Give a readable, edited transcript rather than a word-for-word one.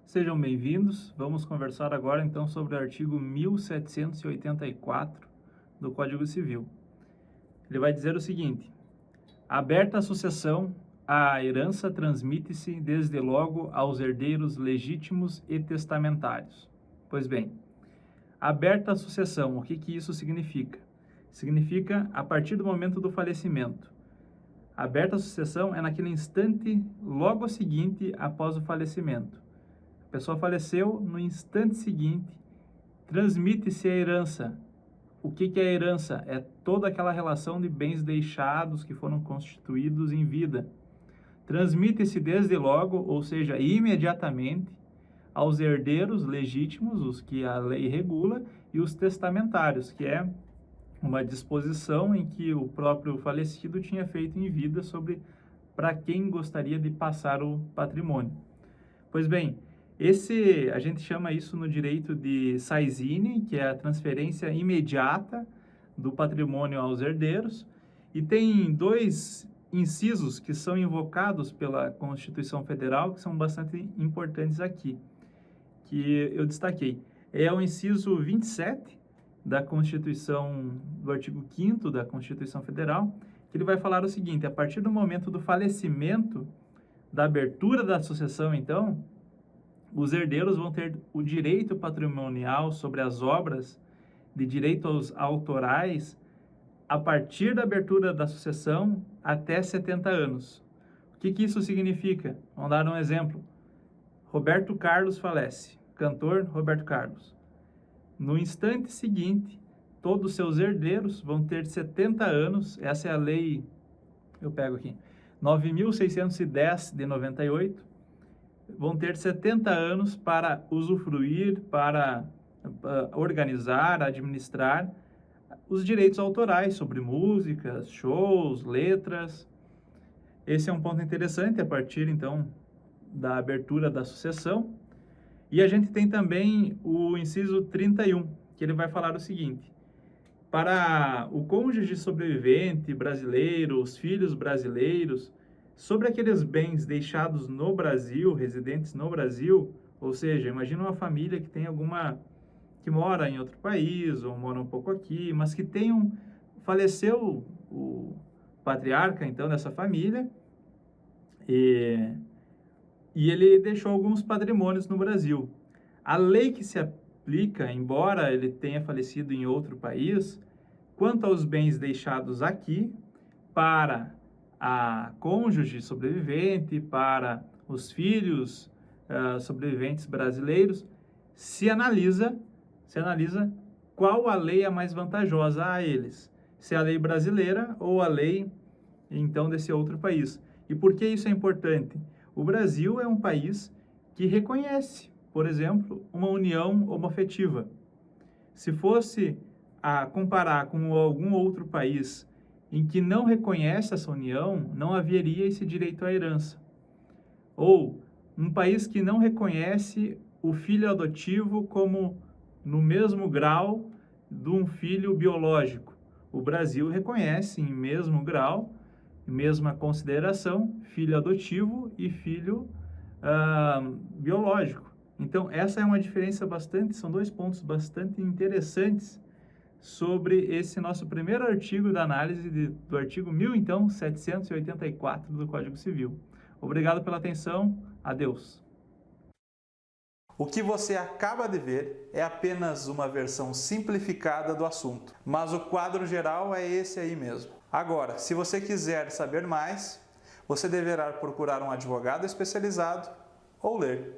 Sejam bem-vindos. Vamos conversar agora então sobre o artigo 1784 do Código Civil. Ele vai dizer o seguinte: aberta a sucessão, a herança transmite-se desde logo aos herdeiros legítimos e testamentários. Pois bem, aberta a sucessão, o que isso significa? Significa a partir do momento do falecimento. Aberta a sucessão é naquele instante logo seguinte após o falecimento. A pessoa faleceu, no instante seguinte, transmite-se a herança. O que é a herança? É toda aquela relação de bens deixados que foram constituídos em vida. Transmite-se desde logo, ou seja, imediatamente, aos herdeiros legítimos, os que a lei regula, e os testamentários, que é uma disposição em que o próprio falecido tinha feito em vida sobre para quem gostaria de passar o patrimônio. Pois bem, a gente chama isso no direito de Saisine, que é a transferência imediata do patrimônio aos herdeiros, e tem dois incisos que são invocados pela Constituição Federal, que são bastante importantes aqui, que eu destaquei. É o inciso 27 da Constituição, do artigo 5º da Constituição Federal, que ele vai falar o seguinte: a partir do momento do falecimento, da abertura da sucessão, então, os herdeiros vão ter o direito patrimonial sobre as obras de direito aos autorais a partir da abertura da sucessão até 70 anos. O que isso significa? Vamos dar um exemplo. Roberto Carlos falece, cantor Roberto Carlos. No instante seguinte, todos os seus herdeiros vão ter 70 anos, essa é a lei, eu pego aqui, 9.610 de 98, vão ter 70 anos para usufruir, para organizar, administrar os direitos autorais sobre músicas, shows, letras. Esse é um ponto interessante a partir, então, da abertura da sucessão. E a gente tem também o inciso 31, que ele vai falar o seguinte: para o cônjuge sobrevivente brasileiro, os filhos brasileiros, sobre aqueles bens deixados no Brasil, residentes no Brasil, ou seja, imagina uma família que tem que mora em outro país, ou mora um pouco aqui, mas que faleceu o patriarca, então, dessa família, e ele deixou alguns patrimônios no Brasil. A lei que se aplica, embora ele tenha falecido em outro país, quanto aos bens deixados aqui, para a cônjuge sobrevivente, para os filhos sobreviventes brasileiros, se analisa qual a lei é mais vantajosa a eles, se é a lei brasileira ou a lei, então, desse outro país. E por que isso é importante? O Brasil é um país que reconhece, por exemplo, uma união homoafetiva. Se fosse a comparar com algum outro país em que não reconhece essa união, não haveria esse direito à herança. Ou um país que não reconhece o filho adotivo como no mesmo grau de um filho biológico. O Brasil reconhece em mesmo grau, mesma consideração, filho adotivo e filho biológico. Então, essa é uma diferença são dois pontos bastante interessantes sobre esse nosso primeiro artigo da análise do artigo 1784 do Código Civil. Obrigado pela atenção. Adeus. O que você acaba de ver é apenas uma versão simplificada do assunto, mas o quadro geral é esse aí mesmo. Agora, se você quiser saber mais, você deverá procurar um advogado especializado ou ler.